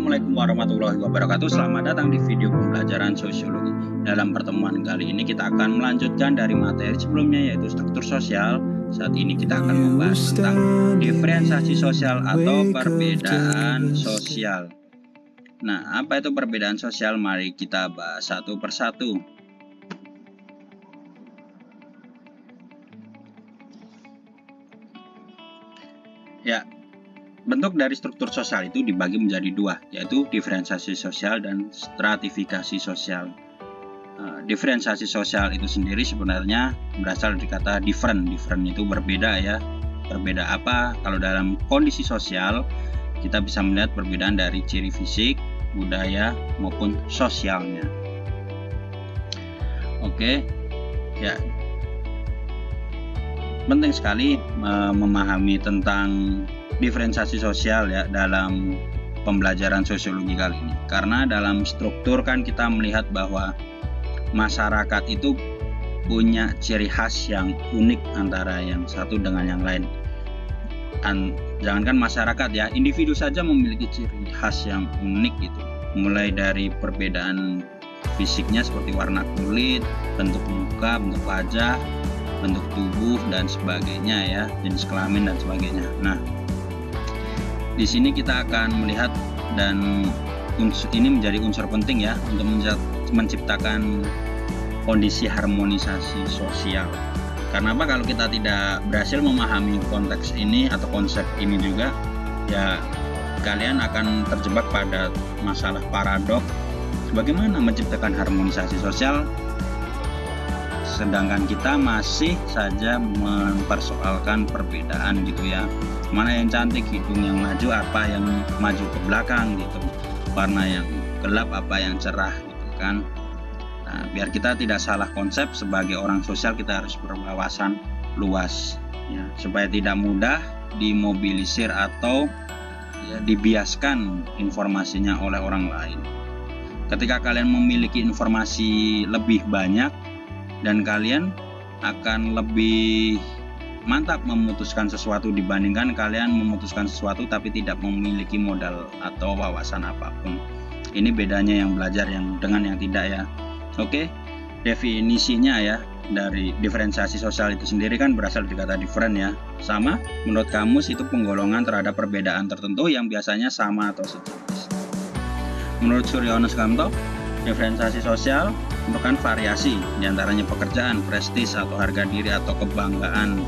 Assalamualaikum warahmatullahi wabarakatuh. Selamat datang di video pembelajaran sosiologi. Dalam pertemuan kali ini kita akan melanjutkan dari materi sebelumnya, yaitu struktur sosial. Saat ini kita akan membahas tentang diferensiasi sosial atau perbedaan sosial. Nah, apa itu perbedaan sosial? Mari kita bahas satu persatu. Ya, bentuk dari struktur sosial itu dibagi menjadi dua, yaitu diferensiasi sosial dan stratifikasi sosial. Diferensiasi sosial itu sendiri sebenarnya berasal dari kata different. Different itu berbeda ya. Berbeda apa? Kalau dalam kondisi sosial kita bisa melihat perbedaan dari ciri fisik, budaya maupun sosialnya. Oke, ya. Penting sekali memahami tentang diferensiasi sosial ya dalam pembelajaran sosiologi kali ini, karena dalam struktur kan kita melihat bahwa masyarakat itu punya ciri khas yang unik antara yang satu dengan yang lain. Jangankan masyarakat ya, individu saja memiliki ciri khas yang unik gitu, mulai dari perbedaan fisiknya seperti warna kulit, bentuk muka, bentuk wajah, bentuk tubuh dan sebagainya ya, jenis kelamin dan sebagainya. Nah, di sini kita akan melihat, dan ini menjadi unsur penting ya untuk menciptakan kondisi harmonisasi sosial. Karena apa? Kalau kita tidak berhasil memahami konteks ini atau konsep ini juga, ya kalian akan terjebak pada masalah paradok. Bagaimana menciptakan harmonisasi sosial sedangkan kita masih saja mempersoalkan perbedaan gitu ya. Mana yang cantik, hidung yang maju, apa yang maju ke belakang gitu, warna yang gelap, apa yang cerah gitu kan. Nah, biar kita tidak salah konsep, sebagai orang sosial kita harus berwawasan luas ya, supaya tidak mudah dimobilisir atau ya, dibiaskan informasinya oleh orang lain. Ketika kalian memiliki informasi lebih banyak, dan kalian akan lebih mantap memutuskan sesuatu dibandingkan kalian memutuskan sesuatu tapi tidak memiliki modal atau wawasan apapun. Ini bedanya yang belajar dengan yang tidak ya. Oke, definisinya ya dari diferensiasi sosial itu sendiri kan berasal dari kata different ya. Sama, menurut kamus itu penggolongan terhadap perbedaan tertentu yang biasanya sama atau sejenis. Menurut Suryono Sukamto, diferensiasi sosial merupakan variasi diantaranya pekerjaan, prestis atau harga diri atau kebanggaan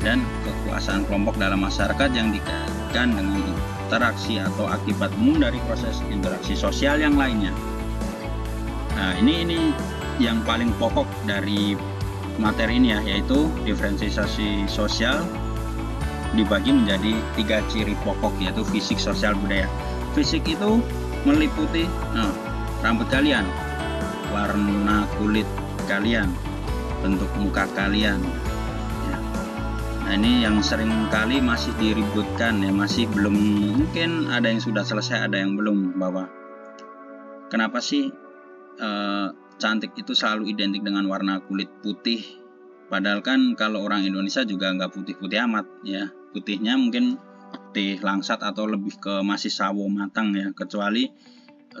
dan kekuasaan kelompok dalam masyarakat yang dikaitkan dengan interaksi atau akibat umum dari proses interaksi sosial yang lainnya. Nah, ini yang paling pokok dari materi ini ya, yaitu diferensiasi sosial dibagi menjadi 3 ciri pokok, yaitu fisik, sosial, budaya. Fisik itu meliputi rambut kalian, warna kulit kalian, bentuk muka kalian ya. Nah, ini yang sering kali masih diributkan ya, masih belum, mungkin ada yang sudah selesai, ada yang belum, bahwa kenapa sih cantik itu selalu identik dengan warna kulit putih, padahal kan kalau orang Indonesia juga nggak putih-putih amat ya, putihnya mungkin putih langsat atau lebih ke masih sawo matang ya, kecuali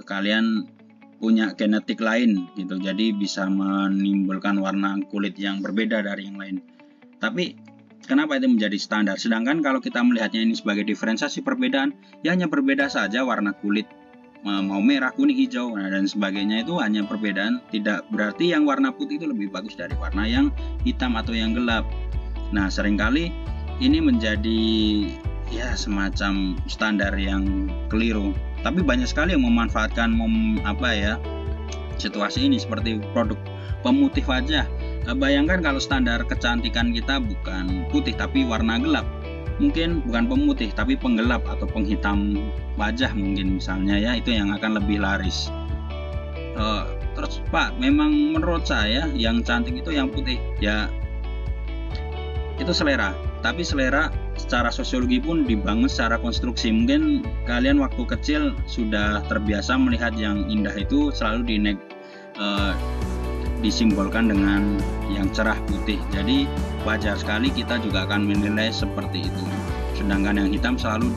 kalian punya genetik lain gitu, jadi bisa menimbulkan warna kulit yang berbeda dari yang lain. Tapi kenapa itu menjadi standar? Sedangkan kalau kita melihatnya ini sebagai diferensiasi perbedaan, ya hanya berbeda saja warna kulit, mau merah, kuning, hijau, dan sebagainya, itu hanya perbedaan, tidak berarti yang warna putih itu lebih bagus dari warna yang hitam atau yang gelap. Nah, seringkali ini menjadi ya semacam standar yang keliru. Tapi banyak sekali yang memanfaatkan situasi ini seperti produk pemutih wajah. Bayangkan kalau standar kecantikan kita bukan putih tapi warna gelap, mungkin bukan pemutih tapi penggelap atau penghitam wajah mungkin misalnya ya, itu yang akan lebih laris. Terus Pak, memang menurut saya yang cantik itu yang putih ya, itu selera. Tapi selera secara sosiologi pun dibangun secara konstruksi. Mungkin kalian waktu kecil sudah terbiasa melihat yang indah itu selalu disimbolkan dengan yang cerah putih. Jadi wajar sekali kita juga akan menilai seperti itu. Sedangkan yang hitam selalu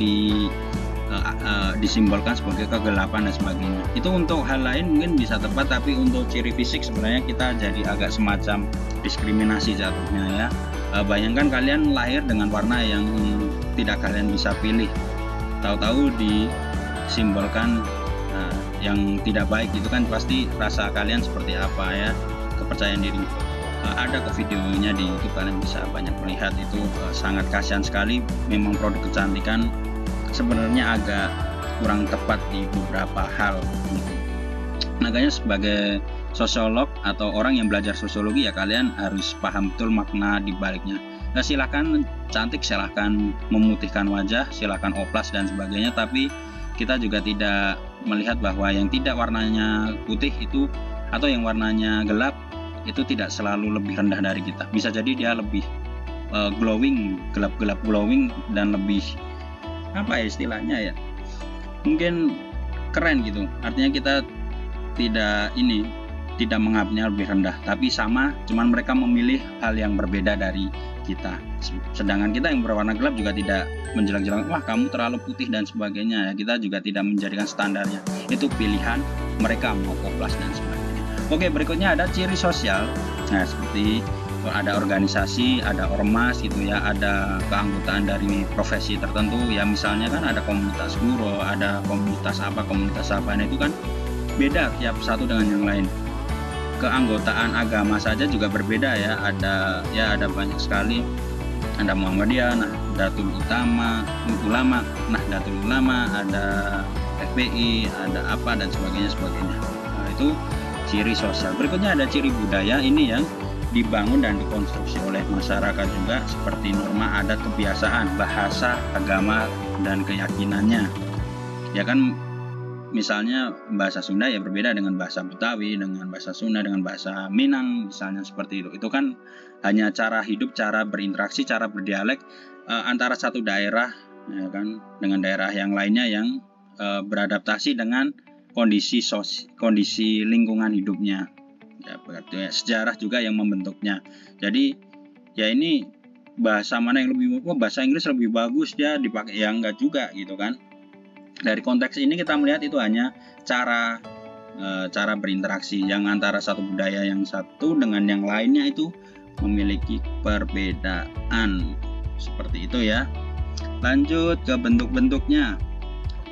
disimbolkan sebagai kegelapan dan sebagainya. Itu untuk hal lain mungkin bisa tepat, tapi untuk ciri fisik sebenarnya kita jadi agak semacam diskriminasi jatuhnya ya. Bayangkan kalian lahir dengan warna yang tidak kalian bisa pilih, tahu-tahu disimbolkan yang tidak baik, itu kan pasti rasa kalian seperti apa ya, kepercayaan diri. Ada kok videonya di YouTube, kalian bisa banyak melihat. Itu sangat kasihan sekali. Memang produk kecantikan sebenarnya agak kurang tepat di beberapa hal gitu. Makanya sebagai sosiolog atau orang yang belajar sosiologi ya, kalian harus paham betul makna di baliknya. Nah, silakan cantik, silakan memutihkan wajah, silakan oplas dan sebagainya, tapi kita juga tidak melihat bahwa yang tidak warnanya putih itu atau yang warnanya gelap itu tidak selalu lebih rendah dari kita. Bisa jadi dia lebih glowing, gelap-gelap glowing, dan lebih apa ya istilahnya ya, mungkin keren gitu. Artinya kita tidak menganggapnya lebih rendah, tapi sama, cuman mereka memilih hal yang berbeda dari kita. Sedangkan kita yang berwarna gelap juga tidak menjelek-jelekan, wah kamu terlalu putih dan sebagainya ya. Kita juga tidak menjadikan standarnya. Itu pilihan mereka mau oplas dan sebagainya. Oke, berikutnya ada ciri sosial. Nah, seperti ada organisasi, ada ormas gitu ya, ada keanggotaan dari profesi tertentu ya. Misalnya kan ada komunitas guru, ada komunitas apa. Nah, itu kan beda tiap satu dengan yang lain. Keanggotaan agama saja juga berbeda ya. Ada banyak sekali. Ada Muhammadiyah, Nahdlatul Ulama, ada FPI, ada apa dan sebagainya. Nah, itu ciri sosial. Berikutnya ada ciri budaya. Ini yang dibangun dan dikonstruksi oleh masyarakat juga, seperti norma, adat, kebiasaan, bahasa, agama, dan keyakinannya. Ya kan, misalnya bahasa Sunda ya berbeda dengan bahasa Betawi, dengan bahasa Sunda, dengan bahasa Minang, misalnya seperti itu. Itu kan hanya cara hidup, cara berinteraksi, cara berdialek antara satu daerah ya kan dengan daerah yang lainnya yang beradaptasi dengan kondisi lingkungan hidupnya. Ya, berarti ya, sejarah juga yang membentuknya. Jadi ya ini bahasa mana yang lebih bahasa Inggris lebih bagus dia dipakai, ya enggak juga gitu kan. Dari konteks ini kita melihat itu hanya cara berinteraksi yang antara satu budaya yang satu dengan yang lainnya itu memiliki perbedaan seperti itu ya. Lanjut ke bentuk-bentuknya.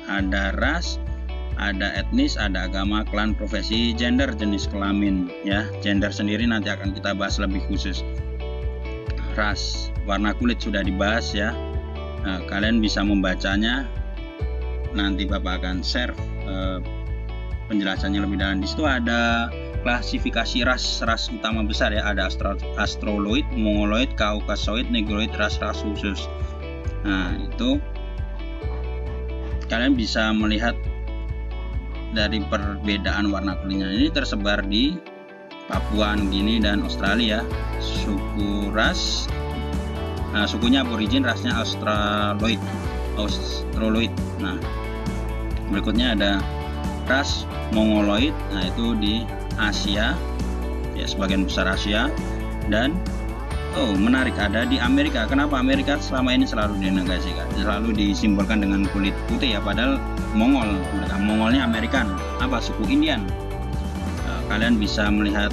Ada ras, ada etnis, ada agama, klan, profesi, gender, jenis kelamin ya. Gender sendiri nanti akan kita bahas lebih khusus. Ras, warna kulit sudah dibahas ya. Nah, kalian bisa membacanya. Nanti Bapak akan share penjelasannya lebih dalam. Di situ ada klasifikasi ras utama besar ya. Ada Australoid, Mongoloid, Kaukasoid, Negroid, ras-ras khusus. Nah, itu kalian bisa melihat dari perbedaan warna kulitnya. Ini tersebar di Papua Nugini dan Australia. Suku ras, sukunya aborigin, rasnya Australoid. Nah, berikutnya ada ras Mongoloid. Nah, itu di Asia ya, sebagian besar Asia. Dan menarik, ada di Amerika. Kenapa Amerika selama ini selalu dinegasikan, selalu disimbolkan dengan kulit putih ya, padahal Mongolnya Amerikan, apa suku Indian. Kalian bisa melihat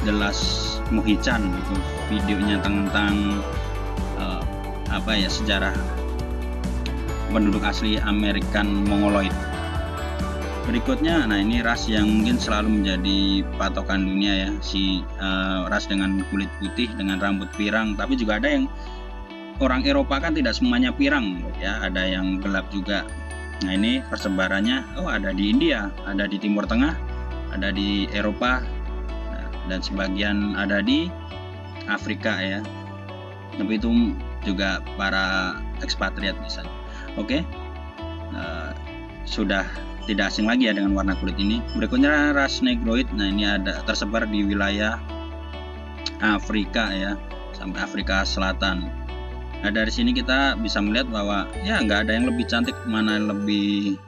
jelas Muhichan itu videonya tentang sejarah penduduk asli American Mongoloid. Berikutnya, nah ini ras yang mungkin selalu menjadi patokan dunia ya, ras dengan kulit putih dengan rambut pirang. Tapi juga ada yang orang Eropa kan tidak semuanya pirang ya, ada yang gelap juga. Nah, ini persebarannya ada di India, ada di Timur Tengah, ada di Eropa, dan sebagian ada di Afrika ya. Tapi itu juga para ekspatriat misalnya. Oke. Sudah tidak asing lagi ya dengan warna kulit ini. Berikutnya ras Negroid. Nah, ini ada tersebar di wilayah Afrika ya, sampai Afrika Selatan. Nah, dari sini kita bisa melihat bahwa ya nggak ada yang lebih cantik, mana yang lebih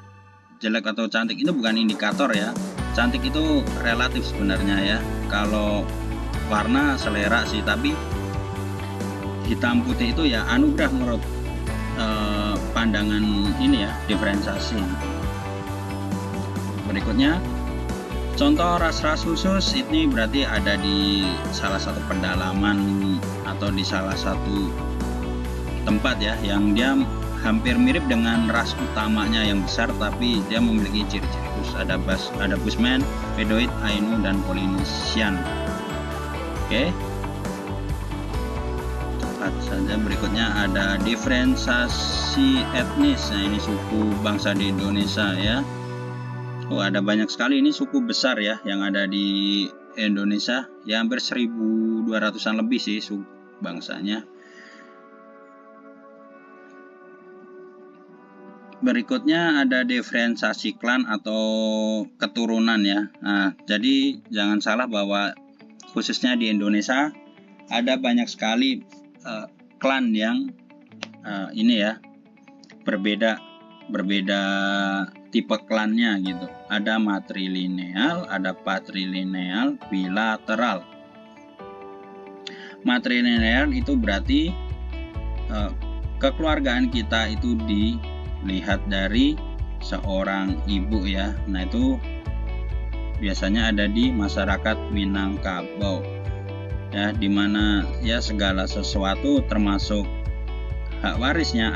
jelek atau cantik. Itu bukan indikator ya. Cantik itu relatif sebenarnya ya. Kalau warna selera sih, tapi hitam putih itu ya anugerah menurut pandangan ini ya, diferensiasi. Berikutnya, contoh ras-ras khusus ini berarti ada di salah satu pedalaman atau di salah satu tempat ya, yang dia hampir mirip dengan ras utamanya yang besar, tapi dia memiliki ciri-ciri khusus. Ada Bushman, Bedouin, Ainu, dan Polynesian. Oke. Cepat saja. Berikutnya ada diferensiasi etnis. Nah, ini suku bangsa di Indonesia ya. Oh, ada banyak sekali, ini suku besar ya yang ada di Indonesia ya, hampir 1.200-an lebih sih suku bangsanya. Berikutnya ada diferensiasi klan atau keturunan ya. Nah, jadi jangan salah bahwa khususnya di Indonesia ada banyak sekali klan yang ini ya, berbeda tipe klannya gitu. Ada matrilineal, ada patrilineal, bilateral. Matrilineal itu berarti kekeluargaan kita itu dilihat dari seorang ibu ya. Nah, itu biasanya ada di masyarakat Minangkabau ya, dimana ya segala sesuatu termasuk hak warisnya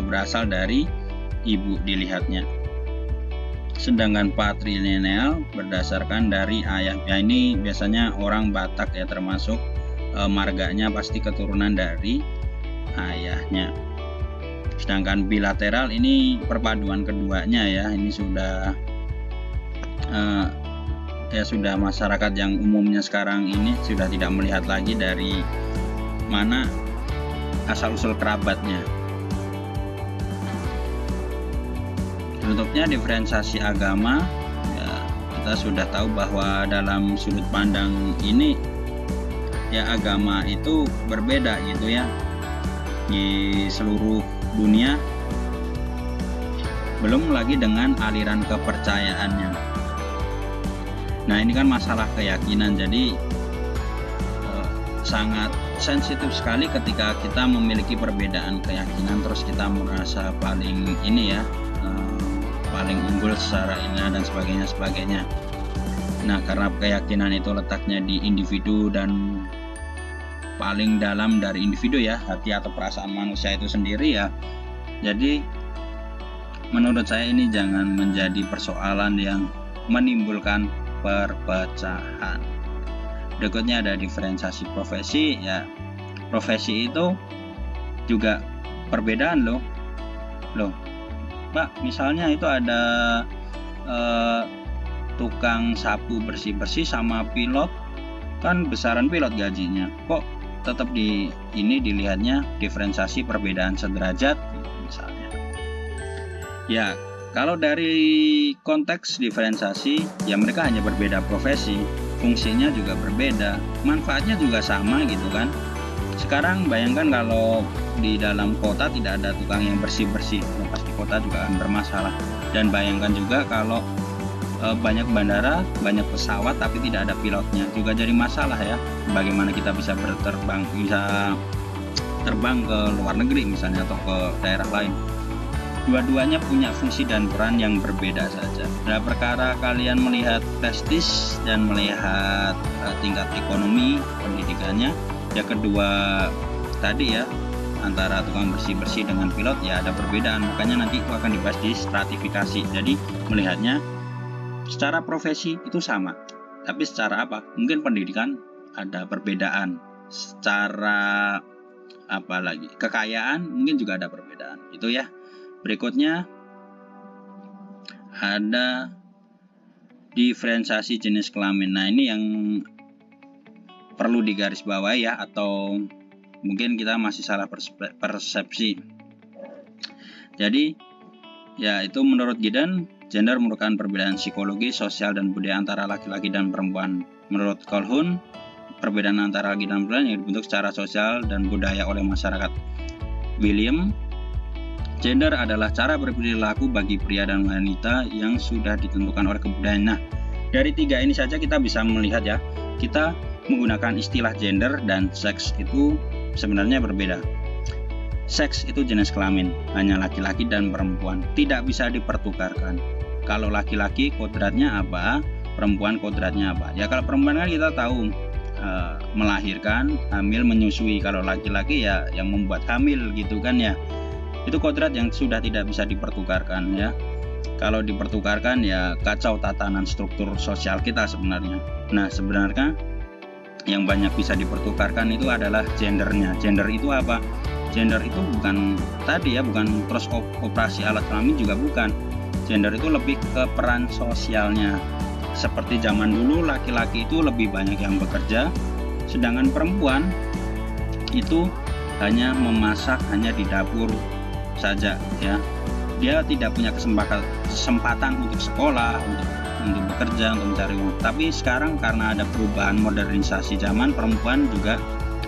berasal dari ibu dilihatnya. Sedangkan patrilineal berdasarkan dari ayah ya, ini biasanya orang Batak ya, termasuk marganya pasti keturunan dari ayahnya. Sedangkan bilateral ini perpaduan keduanya ya, ini sudah sudah masyarakat yang umumnya sekarang ini sudah tidak melihat lagi dari mana asal usul kerabatnya. Bentuknya diferensiasi agama ya, kita sudah tahu bahwa dalam sudut pandang ini ya, agama itu berbeda gitu ya di seluruh dunia, belum lagi dengan aliran kepercayaannya. Nah, ini kan masalah keyakinan, jadi sangat sensitif sekali ketika kita memiliki perbedaan keyakinan terus kita merasa paling ini ya, paling unggul secara ini dan sebagainya. Nah, karena keyakinan itu letaknya di individu dan paling dalam dari individu ya, hati atau perasaan manusia itu sendiri ya. Jadi menurut saya ini jangan menjadi persoalan yang menimbulkan perpecahan. Berikutnya ada diferensiasi profesi ya. Profesi itu juga perbedaan loh. Pak, misalnya itu ada tukang sapu bersih-bersih sama pilot, kan besaran pilot gajinya, kok tetap dilihatnya diferensiasi perbedaan sederajat misalnya. Ya, kalau dari konteks diferensiasi ya, mereka hanya berbeda profesi, fungsinya juga berbeda, manfaatnya juga sama gitu kan. Sekarang bayangkan kalau di dalam kota tidak ada tukang yang bersih-bersih, pasti kota juga akan bermasalah. Dan bayangkan juga kalau banyak bandara, banyak pesawat tapi tidak ada pilotnya, juga jadi masalah ya. Bagaimana kita bisa terbang ke luar negeri misalnya atau ke daerah lain. Dua-duanya punya fungsi dan peran yang berbeda saja. Nah, perkara kalian melihat prestis dan melihat tingkat ekonomi pendidikannya, ya kedua tadi ya, antara tukang bersih-bersih dengan pilot ya ada perbedaan, makanya nanti itu akan dibahas di stratifikasi. Jadi melihatnya secara profesi itu sama, tapi secara apa? Mungkin pendidikan ada perbedaan, secara apa lagi, kekayaan mungkin juga ada perbedaan itu ya. Berikutnya ada diferensiasi jenis kelamin. Nah, ini yang perlu digarisbawahi ya, atau mungkin kita masih salah persepsi. Jadi ya, itu menurut Giddens, gender merupakan perbedaan psikologi, sosial, dan budaya antara laki-laki dan perempuan. Menurut Calhoun, perbedaan antara laki dan perempuan yang dibentuk secara sosial dan budaya oleh masyarakat. William, gender adalah cara berperilaku bagi pria dan wanita yang sudah ditentukan oleh kebudayaan. Nah, dari tiga ini saja kita bisa melihat ya, kita menggunakan istilah gender dan seks itu sebenarnya berbeda. Seks itu jenis kelamin, hanya laki-laki dan perempuan, tidak bisa dipertukarkan. Kalau laki-laki kodratnya apa, perempuan kodratnya apa. Ya kalau perempuan kan kita tahu melahirkan, hamil, menyusui. Kalau laki-laki ya yang membuat hamil gitu kan ya. Itu kodrat yang sudah tidak bisa dipertukarkan ya. Kalau dipertukarkan ya kacau tatanan struktur sosial kita sebenarnya. Nah sebenarnya yang banyak bisa dipertukarkan itu adalah gendernya. Gender itu apa? Gender itu bukan tadi ya, bukan terus operasi alat kelamin juga bukan. Gender itu lebih ke peran sosialnya. Seperti zaman dulu laki-laki itu lebih banyak yang bekerja, sedangkan perempuan itu hanya memasak, hanya di dapur saja ya. Dia tidak punya kesempatan untuk sekolah, untuk bekerja, untuk mencari uang. Tapi sekarang karena ada perubahan modernisasi zaman, perempuan juga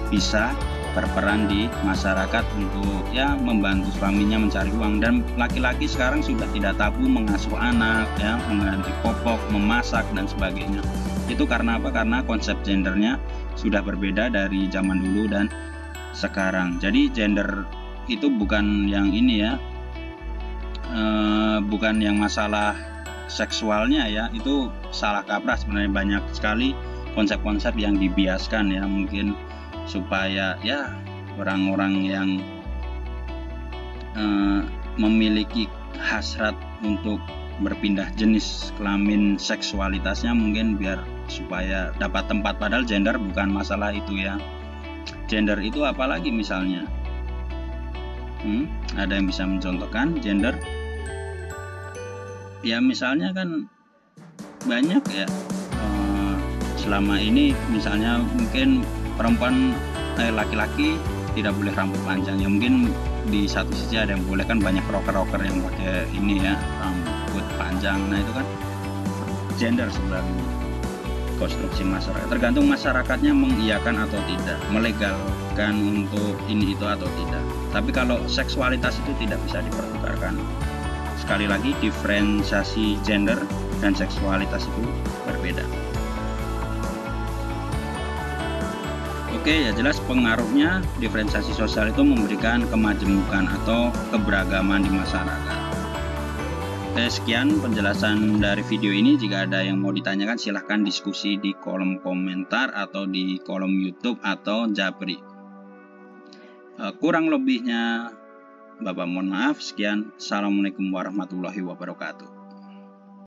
bisa berperan di masyarakat untuk ya membantu suaminya mencari uang. Dan laki-laki sekarang sudah tidak tabu mengasuh anak ya, mengganti popok, memasak dan sebagainya. Itu karena apa? Karena konsep gendernya sudah berbeda dari zaman dulu dan sekarang. Jadi gender itu bukan yang ini ya, bukan yang masalah seksualnya ya, itu salah kaprah sebenarnya. Banyak sekali konsep-konsep yang dibiaskan ya, mungkin supaya ya orang-orang yang memiliki hasrat untuk berpindah jenis kelamin seksualitasnya, mungkin biar supaya dapat tempat, padahal gender bukan masalah itu ya. Gender itu apalagi misalnya ada yang bisa mencontohkan gender ya, misalnya kan banyak ya, selama ini misalnya mungkin perempuan laki-laki tidak boleh rambut panjang ya, mungkin di satu sisi ada yang boleh kan, banyak rocker yang pakai ini ya, rambut panjang. Nah itu kan gender sebenarnya, konstruksi masyarakat, tergantung masyarakatnya mengiyakan atau tidak, melegalkan untuk ini itu atau tidak. Tapi kalau seksualitas itu tidak bisa dipertukarkan. Sekali lagi, diferensiasi gender dan seksualitas itu berbeda. Oke, ya jelas pengaruhnya diferensiasi sosial itu memberikan kemajemukan atau keberagaman di masyarakat. Oke, sekian penjelasan dari video ini. Jika ada yang mau ditanyakan silahkan diskusi di kolom komentar atau di kolom YouTube atau Japri. Kurang lebihnya Bapak mohon maaf. Sekian. Assalamualaikum warahmatullahi wabarakatuh.